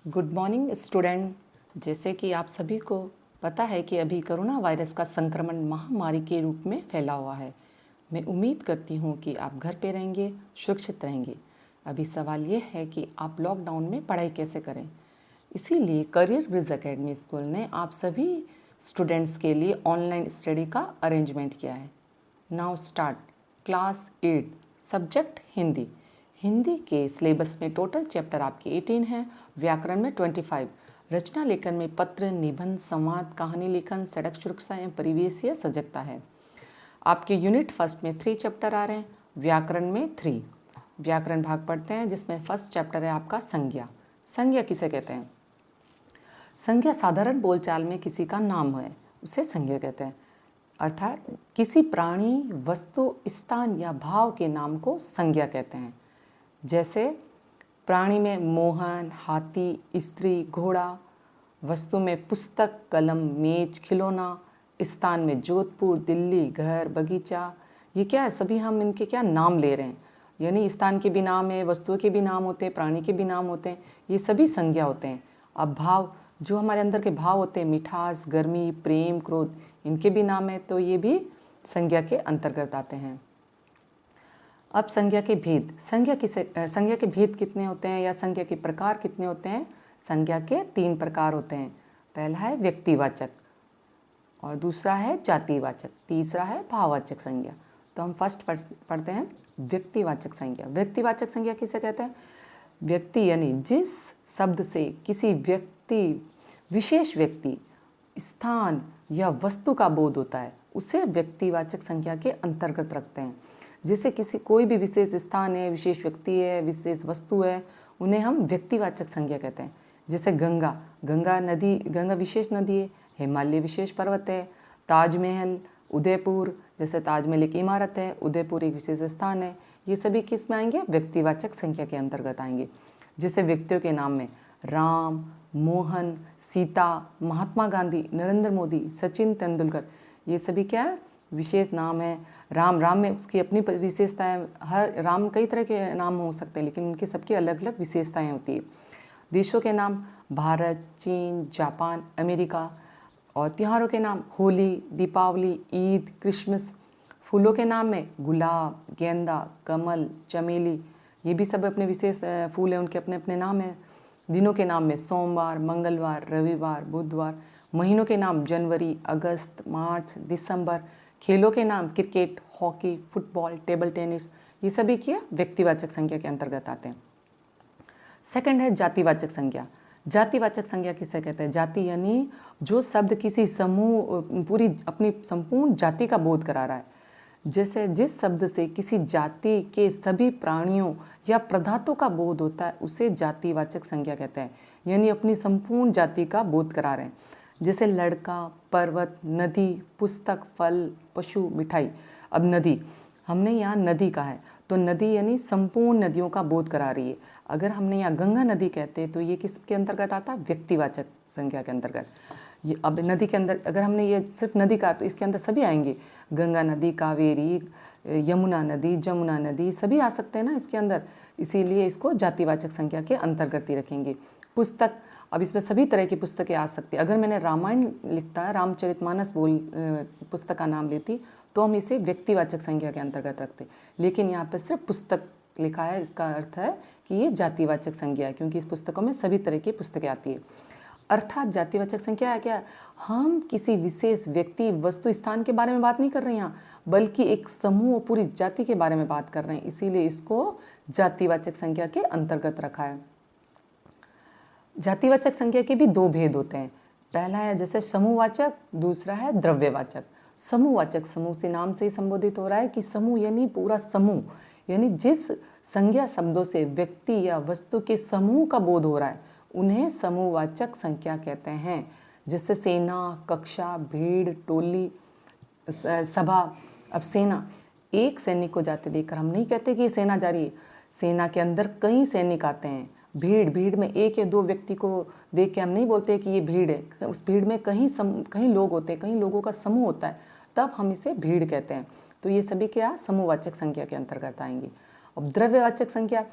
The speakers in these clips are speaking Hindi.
Good morning student. जैसे कि आप सभी को पता है कि अभी कोरोना वायरस का संक्रमण महामारी के रूप में फैला हुआ है। मैं उम्मीद करती हूँ कि आप घर पे रहेंगे, सुरक्षित रहेंगे। अभी सवाल ये है कि आप लॉकडाउन में पढ़ाई कैसे करें। इसीलिए करियर ब्रिज एकेडमी स्कूल ने आप सभी स्टूडेंट्स के लिए ऑनलाइन स्टडी का अरेंजमेंट किया है। Now start class 8 subject Hindi. Hindi के सिलेबस में टोटल चैप्टर आपके 18 हैं, व्याकरण में 25, रचना लेखन में पत्र, निबंध, संवाद, कहानी लेखन, सड़क सुरक्षा एवं परिवेशीय सजगता है। आपके यूनिट फर्स्ट में 3 चैप्टर आ रहे हैं, व्याकरण में 3। व्याकरण भाग पढ़ते हैं जिसमें फर्स्ट चैप्टर है आपका संज्ञा। संज्ञा किसे कहते हैं? संज्ञा साधारण बोलचाल में किसी का नाम है, उसे संज्ञा कहते हैं। अर्थात किसी प्राणी, वस्तु, स्थान या भाव के नाम को संज्ञा कहते हैं। जैसे प्राणी में मोहन, हाथी, स्त्री, घोड़ा, वस्तु में पुस्तक, कलम, मेज, खिलौना, स्थान में जोधपुर, दिल्ली, घर, बगीचा। ये क्या है, सभी हम इनके क्या नाम ले रहे हैं, यानी स्थान के भी नाम है, वस्तुओं के भी नाम होते हैं, प्राणी के भी नाम होते हैं, ये सभी संज्ञा होते हैं। अब भाव, जो हमारे अंदर के भाव होते हैं, मिठास, गर्मी, प्रेम, क्रोध, इनके भी नाम है, तो ये भी संज्ञा के अंतर्गत आते हैं। अब संज्ञा के भेद, संज्ञा के भेद कितने होते हैं या संज्ञा के प्रकार कितने होते हैं? संज्ञा के 3 प्रकार होते हैं। पहला है व्यक्तिवाचक, और दूसरा है जातिवाचक, तीसरा है भाववाचक संज्ञा। तो हम फर्स्ट पढ़ते हैं व्यक्तिवाचक संज्ञा। व्यक्तिवाचक संज्ञा किसे कहते हैं? व्यक्ति यानी जिस शब्द से किसी विशेष व्यक्ति, स्थान या वस्तु का बोध होता है, उसे व्यक्तिवाचक संज्ञा के अंतर्गत रखते हैं। जैसे कोई भी विशेष स्थान है, विशेष व्यक्ति है, विशेष वस्तु है, उन्हें हम व्यक्तिवाचक संज्ञा कहते हैं। जैसे गंगा नदी, गंगा विशेष नदी है, हिमालय विशेष पर्वत है, ताजमहल, उदयपुर, जैसे ताजमहल एक इमारत है, उदयपुर एक विशेष स्थान है, ये सभी किस में आएंगे? व्यक्तिवाचक संज्ञा के अंतर्गत आएंगे। जैसे व्यक्तियों के नाम में राम, मोहन, सीता, महात्मा गांधी, नरेंद्र मोदी, सचिन तेंदुलकर, ये सभी क्या है? विशेष नाम है। राम में उसकी अपनी विशेषता है। हर राम कई तरह के नाम हो सकते हैं, लेकिन उनकी सबकी अलग अलग विशेषताएं होती है। देशों के नाम भारत, चीन, जापान, अमेरिका। और त्योहारों के नाम होली, दीपावली, ईद, क्रिसमस। फूलों के नाम में गुलाब, गेंदा, कमल, चमेली, ये भी सब अपने विशेष फूल हैं, उनके अपने अपने नाम हैं। दिनों के नाम में सोमवार, मंगलवार, रविवार, बुधवार। महीनों के नाम जनवरी, अगस्त, मार्च, दिसंबर। खेलों के नाम cricket, hockey, football, table tennis, ये सभी क्या व्यक्तिवाचक संज्ञा के अंतर्गत आते हैं। सेकंड है जातिवाचक संज्ञा। जातिवाचक संज्ञा किसे कहते हैं? जाति यानी जो शब्द किसी समूह, पूरी अपनी संपूर्ण जाति का बोध करा रहा है। जैसे जिस शब्द से किसी जाति के सभी प्राणियों या पदार्थों का बोध होता है, उसे जातिवाचक संज्ञा कहते हैं, यानी अपनी संपूर्ण जाति का बोध करा रहे हैं। जैसे लड़का, पर्वत, नदी, पुस्तक, फल, पशु, मिठाई। अब नदी, हमने यहाँ नदी कहा है, तो नदी यानी संपूर्ण नदियों का बोध करा रही है। अगर हमने यहाँ गंगा नदी कहते हैं तो ये किसके अंतर्गत आता है? व्यक्तिवाचक संज्ञा के अंतर्गत। ये अब नदी के अंदर अगर हमने ये सिर्फ नदी कहा तो इसके अंदर सभी आएंगे, गंगा नदी, कावेरी, यमुना नदी, जमुना नदी, सभी आ सकते हैं ना इसके अंदर, इसीलिए इसको जातिवाचक संज्ञा के अंतर्गत ही रखेंगे। पुस्तक, अब इसमें सभी तरह की पुस्तकें आ सकती है। अगर मैंने रामायण लिखता है, रामचरितमानस पुस्तक का नाम लेती, तो हम इसे व्यक्तिवाचक संज्ञा के अंतर्गत रखते। लेकिन यहाँ पर सिर्फ पुस्तक लिखा है, इसका अर्थ है कि ये जातिवाचक संज्ञा है, क्योंकि इस पुस्तकों में सभी तरह की पुस्तकें आती है। अर्थात जातिवाचक संज्ञा है क्या? हम किसी विशेष व्यक्ति, वस्तु, स्थान के बारे में बात नहीं कर रहे हैं यहाँ, बल्कि एक समूह, पूरी जाति के बारे में बात कर रहे हैं, इसीलिए इसको जातिवाचक संज्ञा के अंतर्गत रखा है। जातिवाचक संज्ञा के भी 2 भेद होते हैं। पहला है जैसे समूहवाचक, दूसरा है द्रव्यवाचक। समूहवाचक, समूह से नाम से ही संबोधित हो रहा है कि समूह यानी पूरा समूह, यानी जिस संज्ञा शब्दों से व्यक्ति या वस्तु के समूह का बोध हो रहा है, उन्हें समूहवाचक संज्ञा कहते हैं। जैसे सेना, कक्षा, भीड़, टोली, सभा। अब सेना, एक सैनिक को जाते देखकर हम नहीं कहते कि सेना जा रही है, सेना के अंदर कई सैनिक आते हैं। भीड़ में 1 या 2 व्यक्ति को देख के हम नहीं बोलते कि ये भीड़ है, उस भीड़ में कहीं लोग होते हैं, कहीं लोगों का समूह होता है, तब हम इसे भीड़ कहते हैं। तो ये सभी क्या समूहवाचक संज्ञा के अंतर्गत आएंगे। अब द्रव्यवाचक संज्ञा,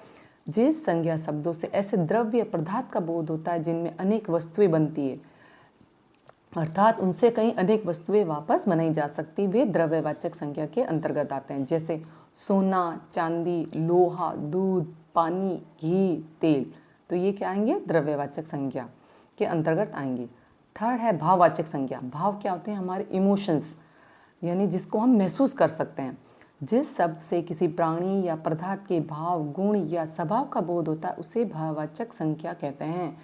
जिस संज्ञा शब्दों से ऐसे द्रव्य पदार्थ का बोध होता है जिनमें अनेक वस्तुएं बनती है, अर्थात उनसे कहीं अनेक वस्तुएं वापस बनाई जा सकती, वे द्रव्यवाचक संज्ञा के अंतर्गत आते हैं। जैसे सोना, चांदी, लोहा, दूध, पानी, घी, तेल, तो ये क्या आएंगे? द्रव्यवाचक संज्ञा के अंतर्गत आएंगे। थर्ड है भाववाचक संज्ञा। भाव क्या होते हैं? हमारे इमोशंस, यानी जिसको हम महसूस कर सकते हैं। जिस शब्द से किसी प्राणी या पदार्थ के भाव, गुण या स्वभाव का बोध होता है उसे भाववाचक संज्ञा कहते हैं।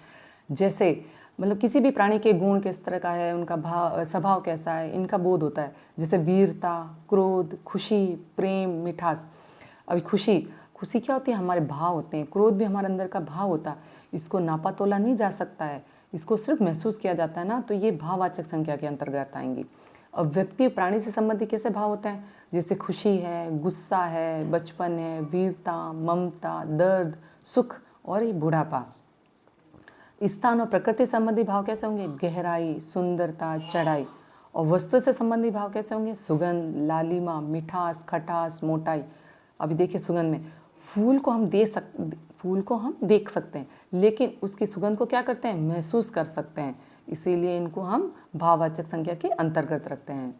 जैसे मतलब किसी भी प्राणी के गुण किस तरह का है, उनका भाव, स्वभाव कैसा है, इनका बोध होता है। जैसे वीरता, क्रोध, खुशी, प्रेम, मिठास। अभी खुशी क्या होती है? हमारे भाव होते हैं। क्रोध भी हमारे अंदर का भाव होता है, इसको नापा तोला नहीं जा सकता है, इसको सिर्फ महसूस किया जाता है ना, तो ये भाववाचक संज्ञा के अंतर्गत आएंगी। अब व्यक्ति प्राणी से संबंधित कैसे भाव होते हैं? जैसे खुशी है, गुस्सा है, बचपन है, वीरता, ममता, दर्द, सुख और ये बुढ़ापा। स्थान और प्रकृति संबंधी भाव कैसे होंगे? गहराई, सुंदरता, चढ़ाई। और वस्तु से संबंधी भाव कैसे होंगे? सुगंध, लालिमा, मिठास, खटास, मोटाई। अभी देखिए सुगंध में फूल को हम देख सकते हैं, लेकिन उसकी सुगंध को क्या करते हैं? महसूस कर सकते हैं। इसीलिए इनको हम भाववाचक संज्ञा के अंतर्गत रखते हैं।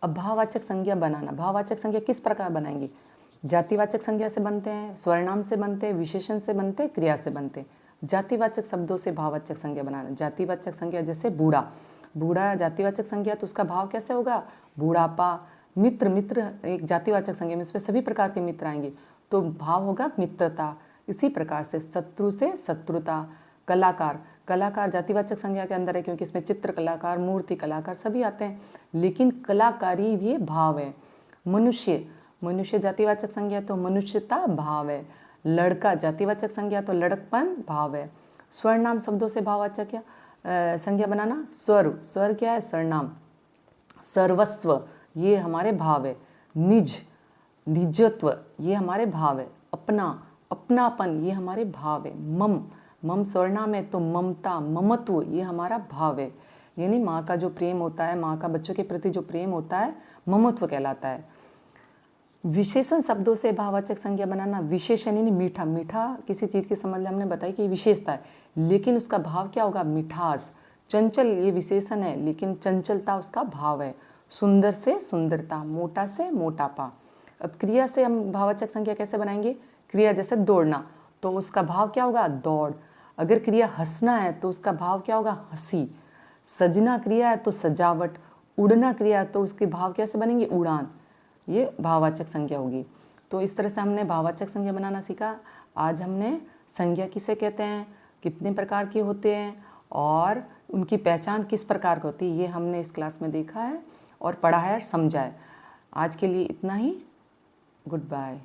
अब भाववाचक संज्ञा बनाना। भाववाचक संज्ञा किस प्रकार बनाएंगे? जातिवाचक संज्ञा से बनते हैं, स्वर्णाम से बनते हैं, विशेषण से बनते हैं, क्रिया से बनते हैं। जातिवाचक शब्दों से भाववाचक संज्ञा बनाना। जातिवाचक संज्ञा जैसे बूढ़ा जातिवाचक संज्ञा, तो उसका भाव कैसे होगा? बूढ़ापा। मित्र एक जातिवाचक संज्ञा में इसमें सभी प्रकार के मित्र आएंगे, तो भाव होगा मित्रता। इसी प्रकार से शत्रु से शत्रुता। कलाकार जातिवाचक संज्ञा के अंदर है, क्योंकि इसमें चित्र कलाकार, मूर्ति कलाकार सभी आते हैं, लेकिन कलाकारी भी भाव है। मनुष्य जातिवाचक संज्ञा, तो मनुष्यता भाव है। लड़का जातिवाचक संज्ञा, तो लड़कपन भाव है। स्वर्णाम शब्दों से भाववाचक क्या संज्ञा बनाना। स्वर क्या है? सर्वनाम। सर्वस्व ये हमारे भाव है। निजत्व ये हमारे भाव है। अपनापन ये हमारे भाव है। मम स्वर्णाम है, तो ममता, ममत्व ये हमारा भाव है। यानी माँ का जो प्रेम होता है, माँ का बच्चों के प्रति जो प्रेम होता है, ममत्व कहलाता है। विशेषण शब्दों से भाववाचक संज्ञा बनाना। विशेषण यानी मीठा किसी चीज़ के संबंध में हमने बताया कि विशेषता है, लेकिन उसका भाव क्या होगा? मिठास। चंचल ये विशेषण है, लेकिन चंचलता उसका भाव है। सुंदर से सुंदरता, मोटा से मोटापा। अब क्रिया से हम भाववाचक संज्ञा कैसे बनाएंगे? क्रिया जैसे दौड़ना, तो उसका भाव क्या होगा? दौड़। अगर क्रिया हंसना है तो उसका भाव क्या होगा? हंसी। सजना क्रिया है तो सजावट। उड़ना क्रिया है तो उसके भाव कैसे बनेंगे? उड़ान। ये भाववाचक संज्ञा होगी। तो इस तरह से हमने भाववाचक संज्ञा बनाना सीखा। आज हमने संज्ञा किसे कहते हैं, कितने प्रकार के होते हैं और उनकी पहचान किस प्रकार की होती है, ये हमने इस क्लास में देखा है और पढ़ा है और समझा है। आज के लिए इतना ही। Good bye.